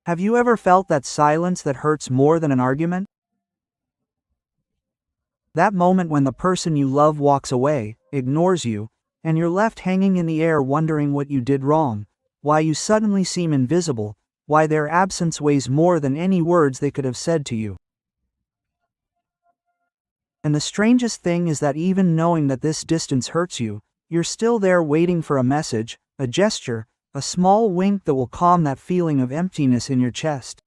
Have you ever felt that silence that hurts more than an argument? That moment when the person you love walks away, ignores you, and you're left hanging in the air wondering what you did wrong, why you suddenly seem invisible, why their absence weighs more than any words they could have said to you. And the strangest thing is that even knowing that this distance hurts you, you're still there waiting for a message, a gesture, a small wink that will calm that feeling of emptiness in your chest.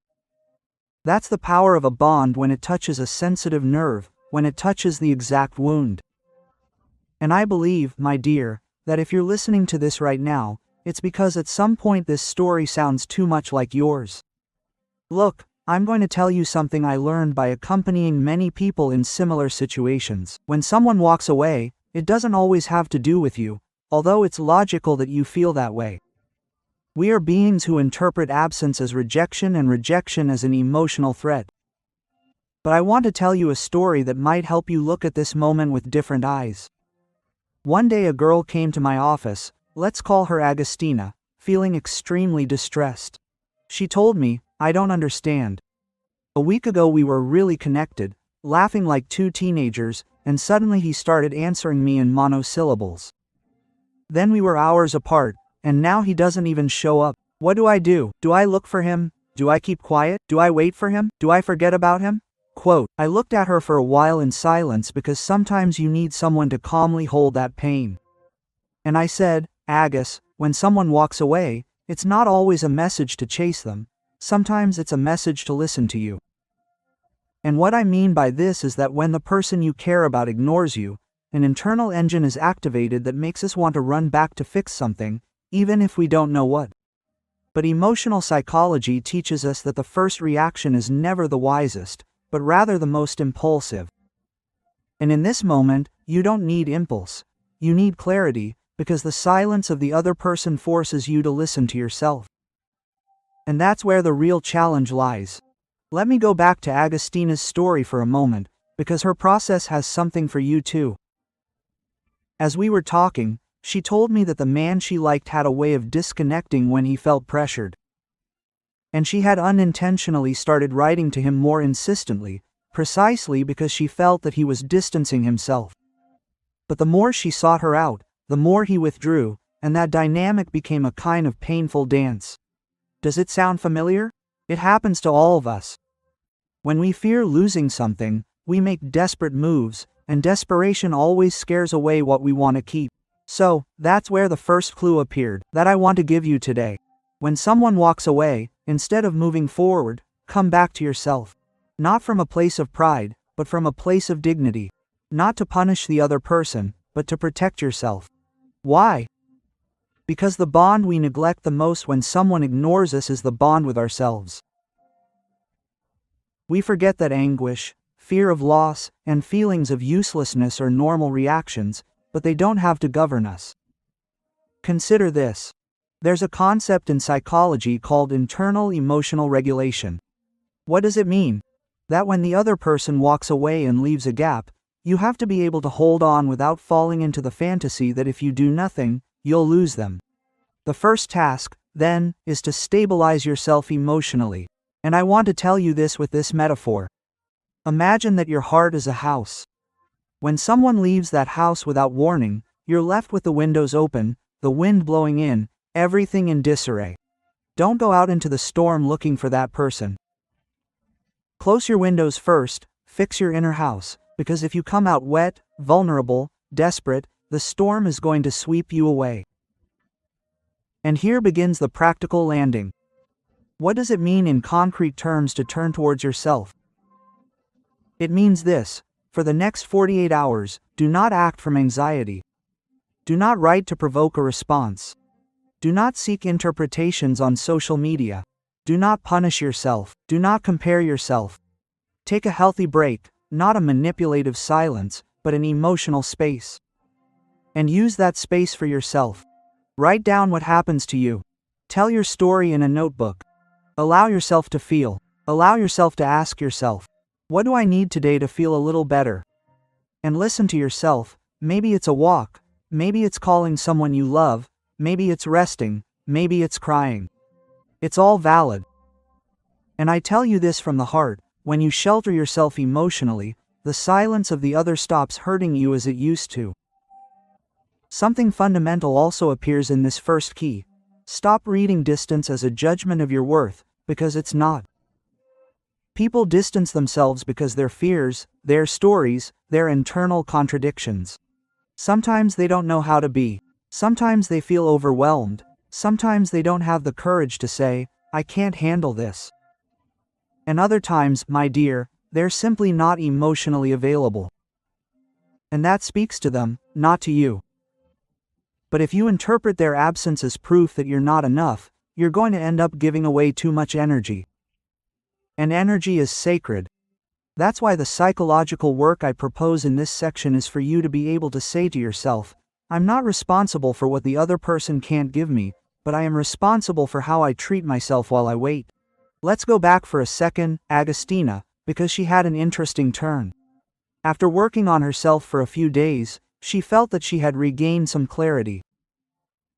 That's the power of a bond when it touches a sensitive nerve, when it touches the exact wound. And I believe, my dear, that if you're listening to this right now, it's because at some point this story sounds too much like yours. Look, I'm going to tell you something I learned by accompanying many people in similar situations. When someone walks away, it doesn't always have to do with you, although it's logical that you feel that way. We are beings who interpret absence as rejection and rejection as an emotional threat. But I want to tell you a story that might help you look at this moment with different eyes. One day a girl came to my office, let's call her Agostina, feeling extremely distressed. She told me, "I don't understand. A week ago we were really connected, laughing like two teenagers, and suddenly he started answering me in monosyllables. Then we were hours apart, and now he doesn't even show up. What do I do? Do I look for him? Do I keep quiet? Do I wait for him? Do I forget about him?" Quote, I looked at her for a while in silence because sometimes you need someone to calmly hold that pain. And I said, "Agus, when someone walks away, it's not always a message to chase them. Sometimes it's a message to listen to you." And what I mean by this is that when the person you care about ignores you, an internal engine is activated that makes us want to run back to fix something, even if we don't know what. But emotional psychology teaches us that the first reaction is never the wisest, but rather the most impulsive. And in this moment, you don't need impulse. You need clarity, because the silence of the other person forces you to listen to yourself. And that's where the real challenge lies. Let me go back to Agostina's story for a moment, because her process has something for you too. As we were talking, she told me that the man she liked had a way of disconnecting when he felt pressured. And she had unintentionally started writing to him more insistently, precisely because she felt that he was distancing himself. But the more she sought her out, the more he withdrew, and that dynamic became a kind of painful dance. Does it sound familiar? It happens to all of us. When we fear losing something, we make desperate moves, and desperation always scares away what we want to keep. So, that's where the first clue appeared, that I want to give you today. When someone walks away, instead of moving forward, come back to yourself. Not from a place of pride, but from a place of dignity. Not to punish the other person, but to protect yourself. Why? Because the bond we neglect the most when someone ignores us is the bond with ourselves. We forget that anguish, fear of loss, and feelings of uselessness are normal reactions, but they don't have to govern us. Consider this. There's a concept in psychology called internal emotional regulation. What does it mean? That when the other person walks away and leaves a gap, you have to be able to hold on without falling into the fantasy that if you do nothing, you'll lose them. The first task, then, is to stabilize yourself emotionally. And I want to tell you this with this metaphor. Imagine that your heart is a house. When someone leaves that house without warning, you're left with the windows open, the wind blowing in, everything in disarray. Don't go out into the storm looking for that person. Close your windows first, fix your inner house, because if you come out wet, vulnerable, desperate, the storm is going to sweep you away. And here begins the practical landing. What does it mean in concrete terms to turn towards yourself? It means this: for the next 48 hours, do not act from anxiety. Do not write to provoke a response. Do not seek interpretations on social media. Do not punish yourself. Do not compare yourself. Take a healthy break, not a manipulative silence, but an emotional space. And use that space for yourself. Write down what happens to you. Tell your story in a notebook. Allow yourself to feel. Allow yourself to ask yourself, what do I need today to feel a little better? And listen to yourself. Maybe it's a walk. Maybe it's calling someone you love. Maybe it's resting. Maybe it's crying. It's all valid. And I tell you this from the heart, when you shelter yourself emotionally, the silence of the other stops hurting you as it used to. Something fundamental also appears in this first key. Stop reading distance as a judgment of your worth, because it's not. People distance themselves because their fears, their stories, their internal contradictions. Sometimes they don't know how to be. Sometimes they feel overwhelmed. Sometimes they don't have the courage to say, I can't handle this. And other times, my dear, they're simply not emotionally available. And that speaks to them, not to you. But if you interpret their absence as proof that you're not enough, you're going to end up giving away too much energy. And energy is sacred. That's why the psychological work I propose in this section is for you to be able to say to yourself, I'm not responsible for what the other person can't give me, but I am responsible for how I treat myself while I wait. Let's go back for a second, Agostina, because she had an interesting turn. After working on herself for a few days, she felt that she had regained some clarity.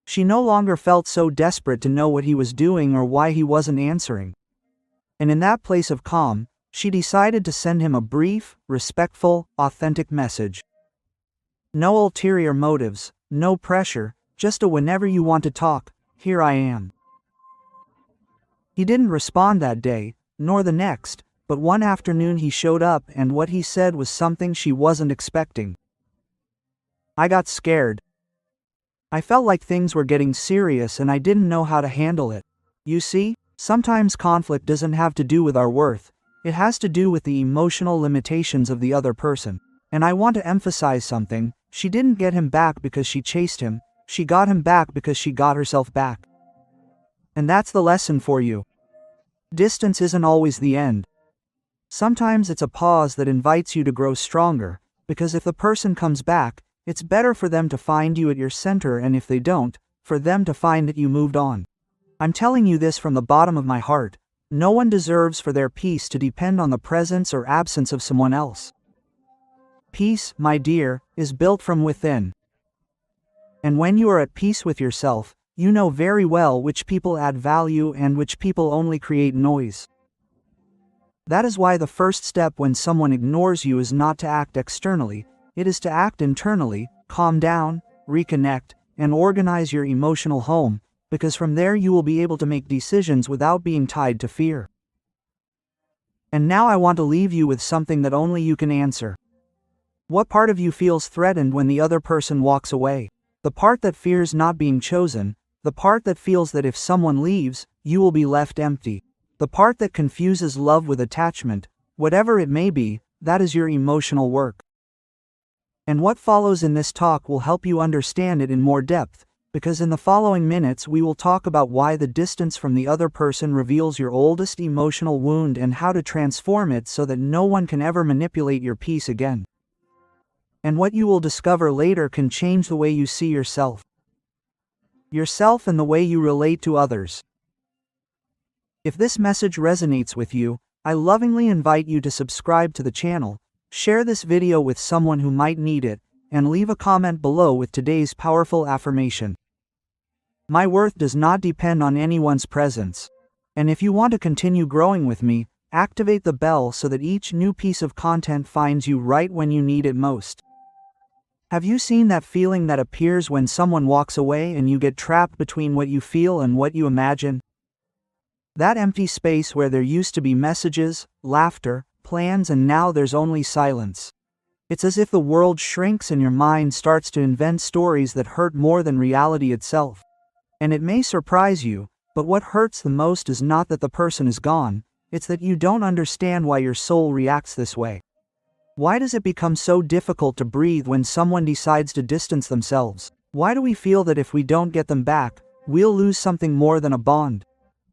She no longer felt so desperate to know what he was doing or why he wasn't answering. And in that place of calm, she decided to send him a brief, respectful, authentic message. No ulterior motives, no pressure, just a whenever you want to talk, here I am. He didn't respond that day, nor the next, but one afternoon he showed up and what he said was something she wasn't expecting. I got scared. I felt like things were getting serious and I didn't know how to handle it. You see, sometimes conflict doesn't have to do with our worth, it has to do with the emotional limitations of the other person. And I want to emphasize something, she didn't get him back because she chased him, she got him back because she got herself back. And that's the lesson for you. Distance isn't always the end. Sometimes it's a pause that invites you to grow stronger, because if the person comes back, it's better for them to find you at your center, and if they don't, for them to find that you moved on. I'm telling you this from the bottom of my heart. No one deserves for their peace to depend on the presence or absence of someone else. Peace, my dear, is built from within. And when you are at peace with yourself, you know very well which people add value and which people only create noise. That is why the first step when someone ignores you is not to act externally, it is to act internally, calm down, reconnect, and organize your emotional home, because from there you will be able to make decisions without being tied to fear. And now I want to leave you with something that only you can answer. What part of you feels threatened when the other person walks away? The part that fears not being chosen, the part that feels that if someone leaves, you will be left empty, the part that confuses love with attachment, whatever it may be, that is your emotional work. And what follows in this talk will help you understand it in more depth, because in the following minutes we will talk about why the distance from the other person reveals your oldest emotional wound and how to transform it so that no one can ever manipulate your peace again. And what you will discover later can change the way you see yourself and the way you relate to others. If this message resonates with you, I lovingly invite you to subscribe to the channel, share this video with someone who might need it, and leave a comment below with today's powerful affirmation. My worth does not depend on anyone's presence. And if you want to continue growing with me, activate the bell so that each new piece of content finds you right when you need it most. Have you seen that feeling that appears when someone walks away and you get trapped between what you feel and what you imagine? That empty space where there used to be messages, laughter, plans, and now there's only silence. It's as if the world shrinks and your mind starts to invent stories that hurt more than reality itself. And it may surprise you, but what hurts the most is not that the person is gone, it's that you don't understand why your soul reacts this way. Why does it become so difficult to breathe when someone decides to distance themselves? Why do we feel that if we don't get them back, we'll lose something more than a bond?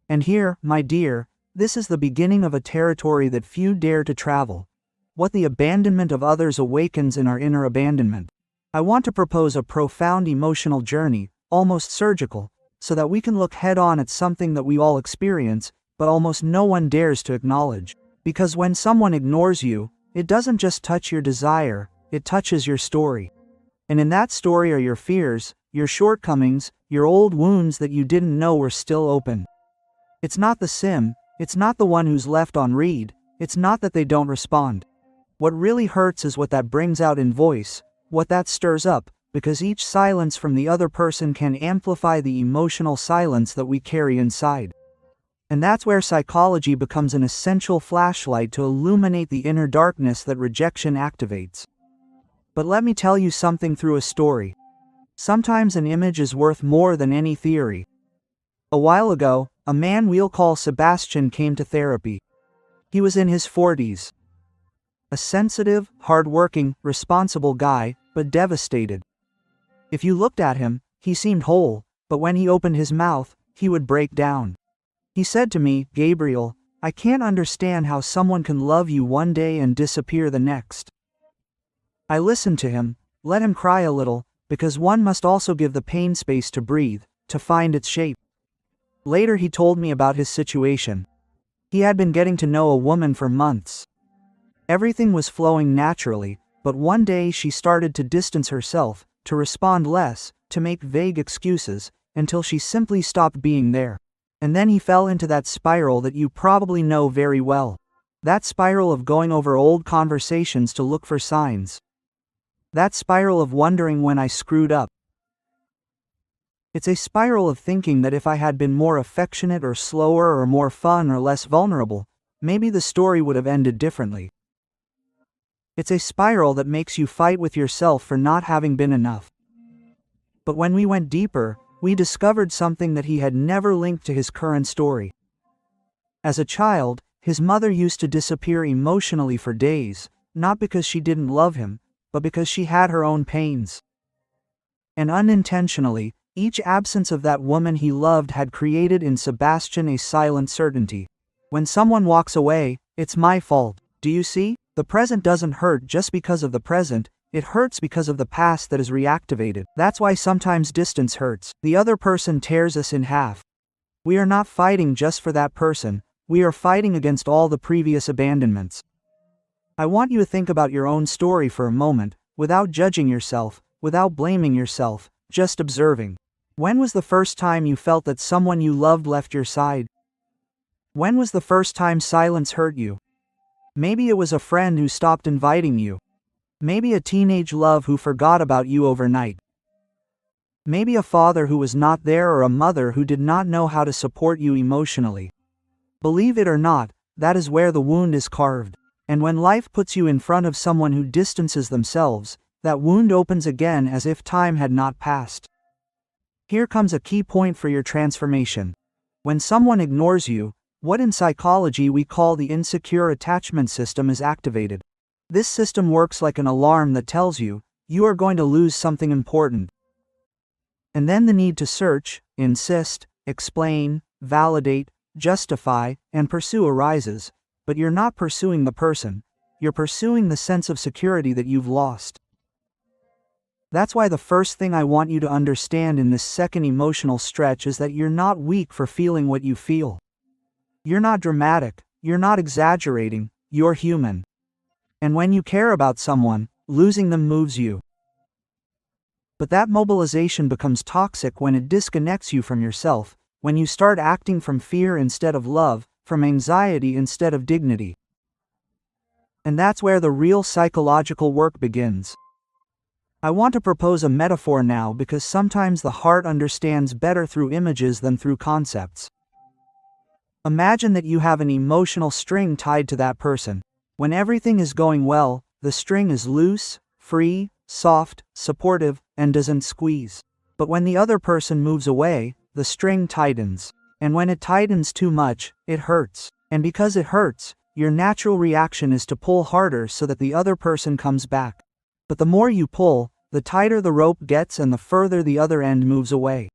And here, my dear, this is the beginning of a territory that few dare to travel. What the abandonment of others awakens in our inner abandonment. I want to propose a profound emotional journey, almost surgical, so that we can look head-on at something that we all experience, but almost no one dares to acknowledge. Because when someone ignores you, it doesn't just touch your desire, it touches your story. And in that story are your fears, your shortcomings, your old wounds that you didn't know were still open. It's not the sim, It's not the one who's left on read, it's not that they don't respond. What really hurts is what that brings out in voice, what that stirs up, because each silence from the other person can amplify the emotional silence that we carry inside. And that's where psychology becomes an essential flashlight to illuminate the inner darkness that rejection activates. But let me tell you something through a story. Sometimes an image is worth more than any theory. A while ago, a man we'll call Sebastian came to therapy. He was in his 40s. A sensitive, hard-working, responsible guy, but devastated. If you looked at him, he seemed whole, but when he opened his mouth, he would break down. He said to me, "Gabriel, I can't understand how someone can love you one day and disappear the next." I listened to him, let him cry a little, because one must also give the pain space to breathe, to find its shape. Later he told me about his situation. He had been getting to know a woman for months. Everything was flowing naturally, but one day she started to distance herself, to respond less, to make vague excuses, until she simply stopped being there. And then he fell into that spiral that you probably know very well. That spiral of going over old conversations to look for signs. That spiral of wondering when I screwed up. It's a spiral of thinking that if I had been more affectionate or slower or more fun or less vulnerable, maybe the story would have ended differently. It's a spiral that makes you fight with yourself for not having been enough. But when we went deeper, we discovered something that he had never linked to his current story. As a child, his mother used to disappear emotionally for days, not because she didn't love him, but because she had her own pains. And unintentionally, each absence of that woman he loved had created in Sebastian a silent certainty. When someone walks away, it's my fault. Do you see? The present doesn't hurt just because of the present, it hurts because of the past that is reactivated. That's why sometimes distance hurts. The other person tears us in half. We are not fighting just for that person, we are fighting against all the previous abandonments. I want you to think about your own story for a moment, without judging yourself, without blaming yourself, just observing. When was the first time you felt that someone you loved left your side? When was the first time silence hurt you? Maybe it was a friend who stopped inviting you. Maybe a teenage love who forgot about you overnight. Maybe a father who was not there or a mother who did not know how to support you emotionally. Believe it or not, that is where the wound is carved. And when life puts you in front of someone who distances themselves, that wound opens again as if time had not passed. Here comes a key point for your transformation. When someone ignores you, what in psychology we call the insecure attachment system is activated. This system works like an alarm that tells you, you are going to lose something important. And then the need to search, insist, explain, validate, justify, and pursue arises, but you're not pursuing the person, you're pursuing the sense of security that you've lost. That's why the first thing I want you to understand in this second emotional stretch is that you're not weak for feeling what you feel. You're not dramatic, you're not exaggerating, you're human. And when you care about someone, losing them moves you. But that mobilization becomes toxic when it disconnects you from yourself, when you start acting from fear instead of love, from anxiety instead of dignity. And that's where the real psychological work begins. I want to propose a metaphor now because sometimes the heart understands better through images than through concepts. Imagine that you have an emotional string tied to that person. When everything is going well, the string is loose, free, soft, supportive, and doesn't squeeze. But when the other person moves away, the string tightens. And when it tightens too much, it hurts. And because it hurts, your natural reaction is to pull harder so that the other person comes back. But the more you pull, the tighter the rope gets and the further the other end moves away.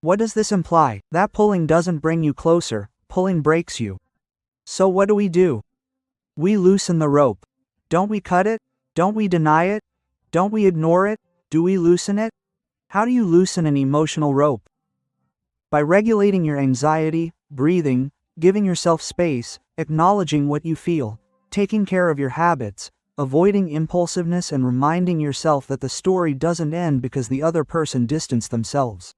What does this imply? That pulling doesn't bring you closer, pulling breaks you. So what do? We loosen the rope. Don't we cut it? Don't we deny it? Don't we ignore it? Do we loosen it? How do you loosen an emotional rope? By regulating your anxiety, breathing, giving yourself space, acknowledging what you feel, taking care of your habits, avoiding impulsiveness and reminding yourself that the story doesn't end because the other person distanced themselves.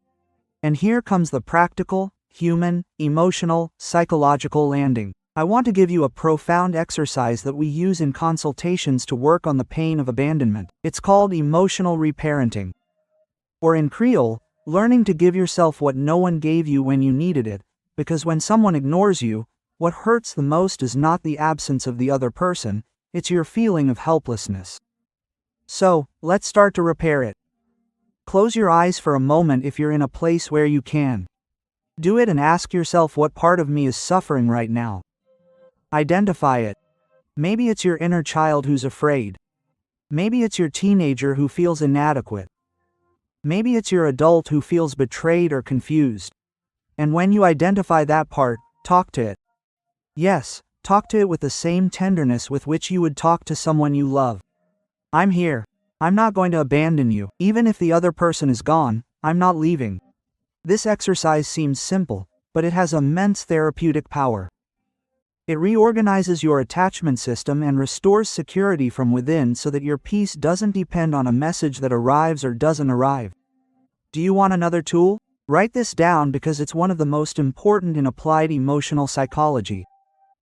And here comes the practical, human, emotional, psychological landing. I want to give you a profound exercise that we use in consultations to work on the pain of abandonment. It's called emotional reparenting. Or in Creole, learning to give yourself what no one gave you when you needed it, because when someone ignores you, what hurts the most is not the absence of the other person, it's your feeling of helplessness. So, let's start to repair it. Close your eyes for a moment if you're in a place where you can. Do it and ask yourself, what part of me is suffering right now? Identify it. Maybe it's your inner child who's afraid. Maybe it's your teenager who feels inadequate. Maybe it's your adult who feels betrayed or confused. And when you identify that part, talk to it. Yes, talk to it with the same tenderness with which you would talk to someone you love. I'm here. I'm not going to abandon you. Even if the other person is gone, I'm not leaving. This exercise seems simple, but it has immense therapeutic power. It reorganizes your attachment system and restores security from within so that your peace doesn't depend on a message that arrives or doesn't arrive. Do you want another tool? Write this down because it's one of the most important in applied emotional psychology.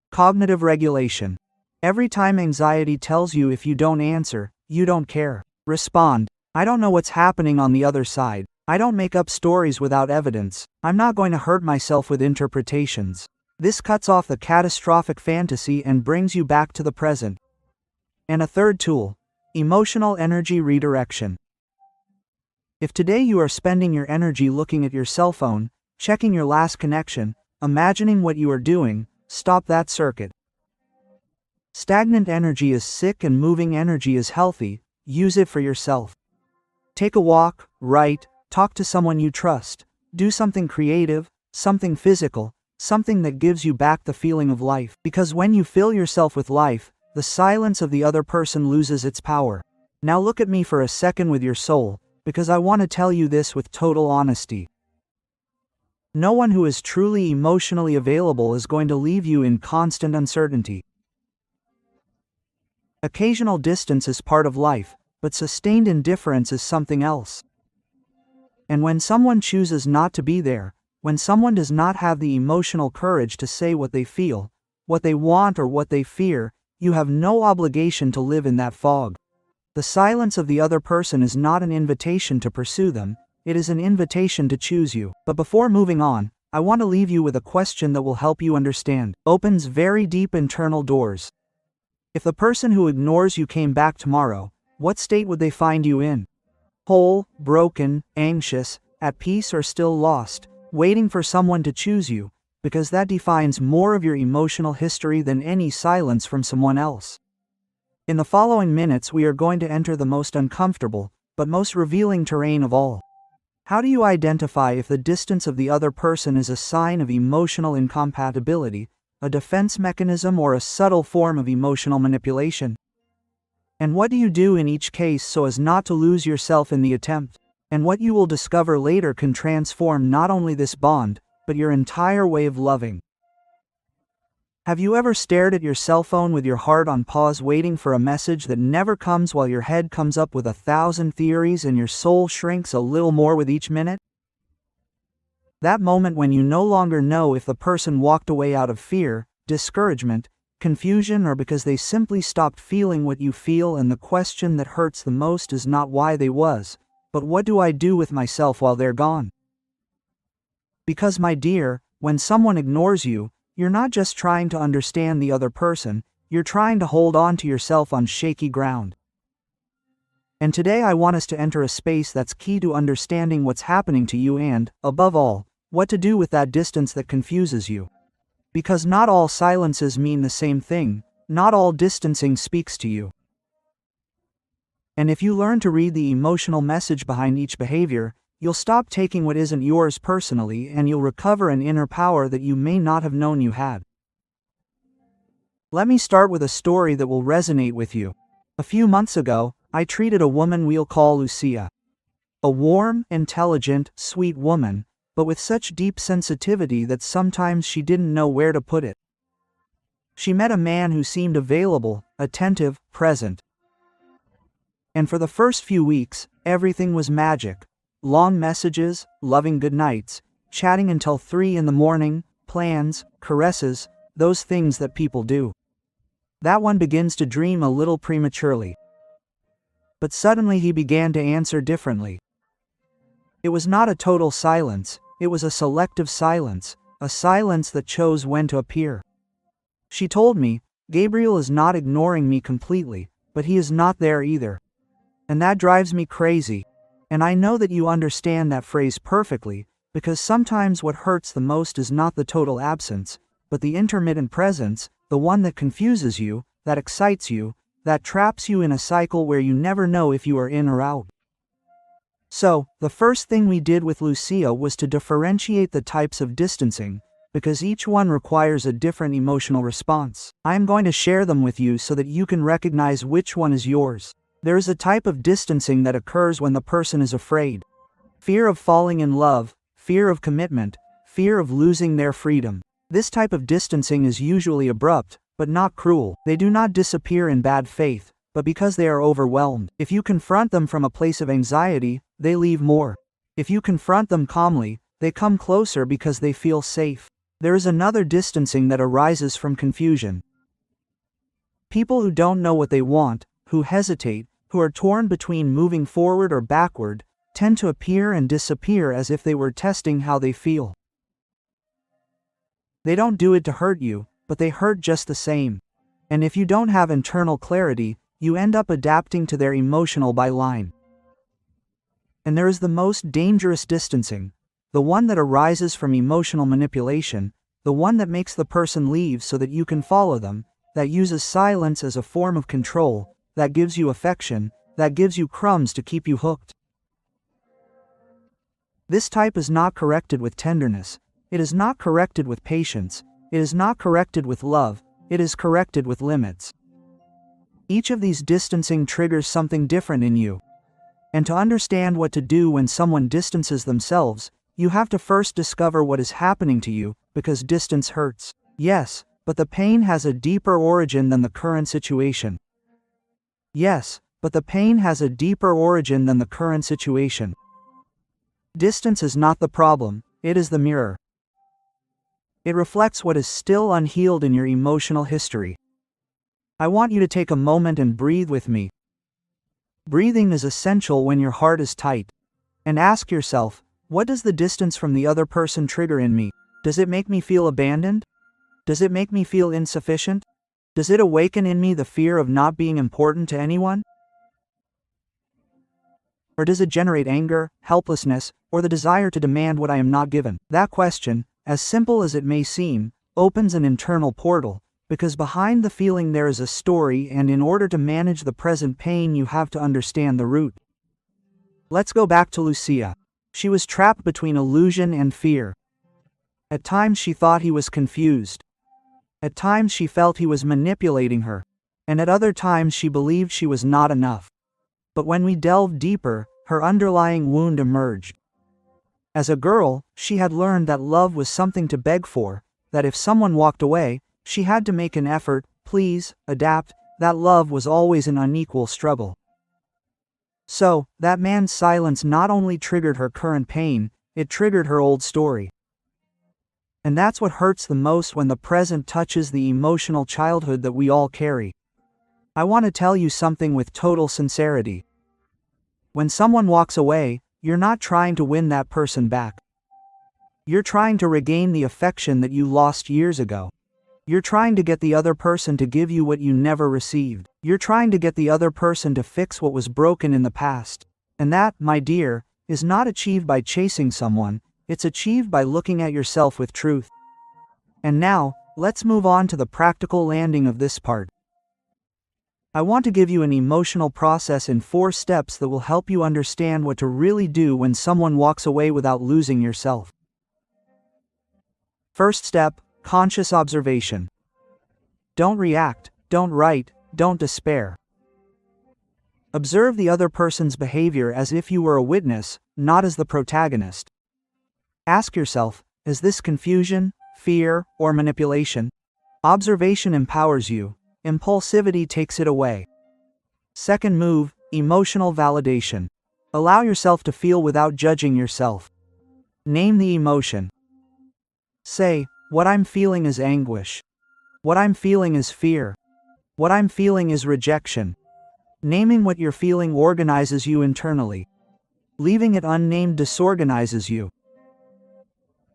Cognitive regulation. Every time anxiety tells you if you don't answer, you don't care. Respond. I don't know what's happening on the other side. I don't make up stories without evidence. I'm not going to hurt myself with interpretations. This cuts off the catastrophic fantasy and brings you back to the present. And a third tool, emotional energy redirection. If today you are spending your energy looking at your cell phone, checking your last connection, imagining what you are doing, stop that circuit. Stagnant energy is sick and moving energy is healthy. Use it for yourself. Take a walk, write, talk to someone you trust, do something creative, something physical, something that gives you back the feeling of life. Because when you fill yourself with life, the silence of the other person loses its power. Now look at me for a second with your soul, because I want to tell you this with total honesty. No one who is truly emotionally available is going to leave you in constant uncertainty. Occasional distance is part of life, but sustained indifference is something else. And when someone chooses not to be there, when someone does not have the emotional courage to say what they feel, what they want or what they fear, you have no obligation to live in that fog. The silence of the other person is not an invitation to pursue them, it is an invitation to choose you. But before moving on, I want to leave you with a question that will help you understand. Opens very deep internal doors. If the person who ignores you came back tomorrow, what state would they find you in? Whole, broken, anxious, at peace, or still lost, waiting for someone to choose you, because that defines more of your emotional history than any silence from someone else. In the following minutes we are going to enter the most uncomfortable, but most revealing terrain of all. How do you identify if the distance of the other person is a sign of emotional incompatibility, a defense mechanism, or a subtle form of emotional manipulation? And what do you do in each case so as not to lose yourself in the attempt? And what you will discover later can transform not only this bond, but your entire way of loving. Have you ever stared at your cell phone with your heart on pause, waiting for a message that never comes, while your head comes up with 1,000 theories and your soul shrinks a little more with each minute? That moment when you no longer know if the person walked away out of fear, discouragement, confusion, or because they simply stopped feeling what you feel, and the question that hurts the most is not why they was, but what do I do with myself while they're gone? Because, my dear, when someone ignores you, you're not just trying to understand the other person, you're trying to hold on to yourself on shaky ground. And today I want us to enter a space that's key to understanding what's happening to you and, above all, what to do with that distance that confuses you. Because not all silences mean the same thing, not all distancing speaks to you. And if you learn to read the emotional message behind each behavior, you'll stop taking what isn't yours personally, and you'll recover an inner power that you may not have known you had. Let me start with a story that will resonate with you. A few months ago, I treated a woman we'll call Lucia. A warm, intelligent, sweet woman, but with such deep sensitivity that sometimes she didn't know where to put it. She met a man who seemed available, attentive, present. And for the first few weeks, everything was magic. Long messages, loving goodnights, chatting until 3 in the morning, plans, caresses, those things that people do. That one begins to dream a little prematurely. But suddenly he began to answer differently. It was not a total silence, it was a selective silence, a silence that chose when to appear. She told me, Gabriel is not ignoring me completely, but he is not there either. And that drives me crazy. And I know that you understand that phrase perfectly, because sometimes what hurts the most is not the total absence, but the intermittent presence, the one that confuses you, that excites you, that traps you in a cycle where you never know if you are in or out. So, the first thing we did with Lucia was to differentiate the types of distancing, because each one requires a different emotional response. I am going to share them with you so that you can recognize which one is yours. There is a type of distancing that occurs when the person is afraid. Fear of falling in love, fear of commitment, fear of losing their freedom. This type of distancing is usually abrupt, but not cruel. They do not disappear in bad faith, but because they are overwhelmed. If you confront them from a place of anxiety, they leave more. If you confront them calmly, they come closer because they feel safe. There is another distancing that arises from confusion. People who don't know what they want, who hesitate, who are torn between moving forward or backward, tend to appear and disappear as if they were testing how they feel. They don't do it to hurt you, but they hurt just the same. And if you don't have internal clarity, you end up adapting to their emotional byline. And there is the most dangerous distancing, the one that arises from emotional manipulation, the one that makes the person leave so that you can follow them, that uses silence as a form of control, that gives you affection, that gives you crumbs to keep you hooked. This type is not corrected with tenderness, it is not corrected with patience, it is not corrected with love, it is corrected with limits. Each of these distancing triggers something different in you. And to understand what to do when someone distances themselves, you have to first discover what is happening to you, because distance hurts. Yes, but the pain has a deeper origin than the current situation. Yes, but the pain has a deeper origin than the current situation. Distance is not the problem, it is the mirror. It reflects what is still unhealed in your emotional history. I want you to take a moment and breathe with me. Breathing is essential when your heart is tight. And ask yourself, what does the distance from the other person trigger in me? Does it make me feel abandoned? Does it make me feel insufficient? Does it awaken in me the fear of not being important to anyone? Or does it generate anger, helplessness, or the desire to demand what I am not given? That question, as simple as it may seem, opens an internal portal, because behind the feeling there is a story, and in order to manage the present pain you have to understand the root. Let's go back to Lucia. She was trapped between illusion and fear. At times she thought he was confused. At times she felt he was manipulating her. And at other times she believed she was not enough. But when we delved deeper, her underlying wound emerged. As a girl, she had learned that love was something to beg for, that if someone walked away, she had to make an effort, please, adapt, that love was always an unequal struggle. So, that man's silence not only triggered her current pain, it triggered her old story. And that's what hurts the most when the present touches the emotional childhood that we all carry. I want to tell you something with total sincerity. When someone walks away, you're not trying to win that person back. You're trying to regain the affection that you lost years ago. You're trying to get the other person to give you what you never received. You're trying to get the other person to fix what was broken in the past. And that, my dear, is not achieved by chasing someone, it's achieved by looking at yourself with truth. And now, let's move on to the practical landing of this part. I want to give you an emotional process in 4 steps that will help you understand what to really do when someone walks away without losing yourself. First step, conscious observation. Don't react, don't write, don't despair. Observe the other person's behavior as if you were a witness, not as the protagonist. Ask yourself, is this confusion, fear, or manipulation? Observation empowers you. Impulsivity takes it away. Second move, emotional validation. Allow yourself to feel without judging yourself. Name the emotion. Say, what I'm feeling is anguish. What I'm feeling is fear. What I'm feeling is rejection. Naming what you're feeling organizes you internally. Leaving it unnamed disorganizes you.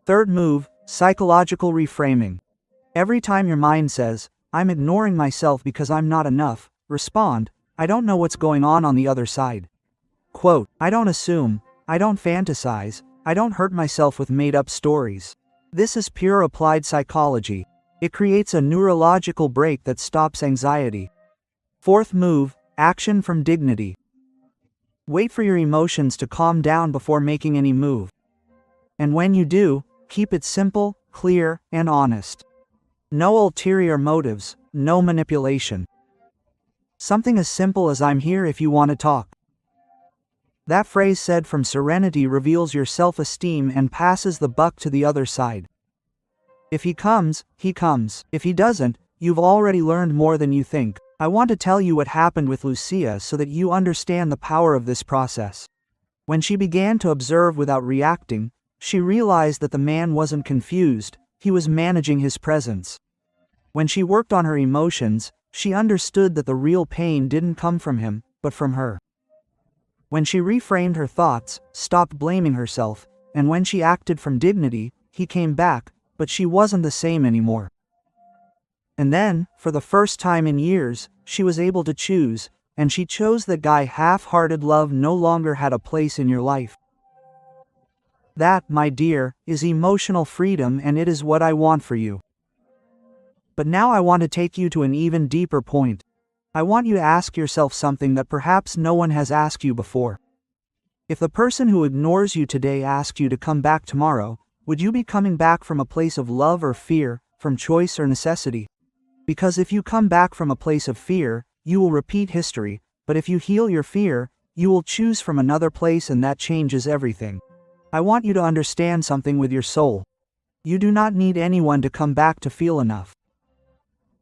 Third move, psychological reframing. Every time your mind says, I'm ignoring myself because I'm not enough, respond, I don't know what's going on the other side. Quote, I don't assume, I don't fantasize, I don't hurt myself with made-up stories. This is pure applied psychology. It creates a neurological break that stops anxiety. Fourth move, action from dignity. Wait for your emotions to calm down before making any move. And when you do, keep it simple, clear, and honest. No ulterior motives, no manipulation. Something as simple as I'm here if you want to talk. That phrase said from serenity reveals your self-esteem and passes the buck to the other side. If he comes, he comes. If he doesn't, you've already learned more than you think. I want to tell you what happened with Lucia so that you understand the power of this process. When she began to observe without reacting, she realized that the man wasn't confused, he was managing his presence. When she worked on her emotions, she understood that the real pain didn't come from him, but from her. When she reframed her thoughts, stopped blaming herself, and when she acted from dignity, he came back, but she wasn't the same anymore. And then, for the first time in years, she was able to choose, and she chose that guy. Half-hearted love no longer had a place in your life. That, my dear, is emotional freedom, and it is what I want for you. But now I want to take you to an even deeper point. I want you to ask yourself something that perhaps no one has asked you before. If the person who ignores you today asked you to come back tomorrow, would you be coming back from a place of love or fear, from choice or necessity? Because if you come back from a place of fear, you will repeat history, but if you heal your fear, you will choose from another place, and that changes everything. I want you to understand something with your soul. You do not need anyone to come back to feel enough.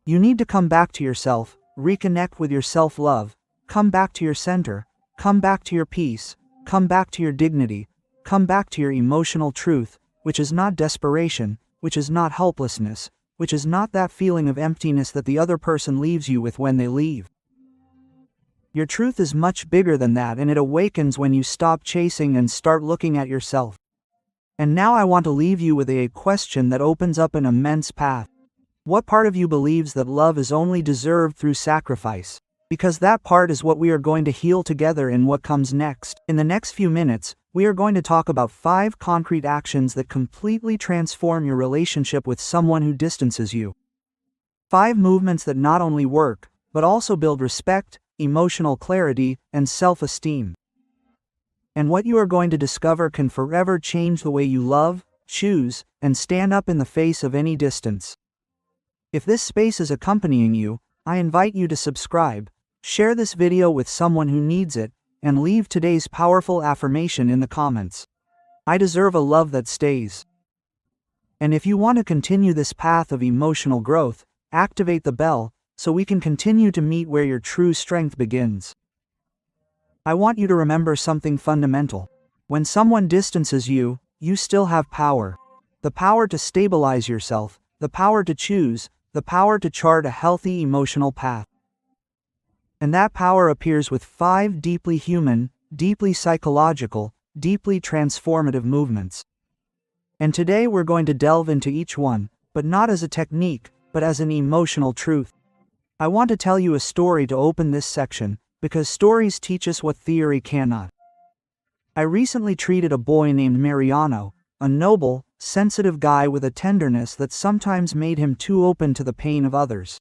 You need to come back to yourself, reconnect with your self-love, come back to your center, come back to your peace, come back to your dignity, come back to your emotional truth, which is not desperation, which is not helplessness, which is not that feeling of emptiness that the other person leaves you with when they leave. Your truth is much bigger than that, and it awakens when you stop chasing and start looking at yourself. And now I want to leave you with a question that opens up an immense path. What part of you believes that love is only deserved through sacrifice? Because that part is what we are going to heal together in what comes next. In the next few minutes, we are going to talk about 5 concrete actions that completely transform your relationship with someone who distances you. 5 movements that not only work, but also build respect, emotional clarity, and self-esteem. And what you are going to discover can forever change the way you love, choose, and stand up in the face of any distance. If this space is accompanying you, I invite you to subscribe, share this video with someone who needs it, and leave today's powerful affirmation in the comments. I deserve a love that stays. And if you want to continue this path of emotional growth, activate the bell, so we can continue to meet where your true strength begins. I want you to remember something fundamental. When someone distances you, you still have power. The power to stabilize yourself, the power to choose, the power to chart a healthy emotional path. And that power appears with 5 deeply human, deeply psychological, deeply transformative movements. And today we're going to delve into each one, but not as a technique, but as an emotional truth. I want to tell you a story to open this section, because stories teach us what theory cannot. I recently treated a boy named Mariano, a noble, sensitive guy with a tenderness that sometimes made him too open to the pain of others.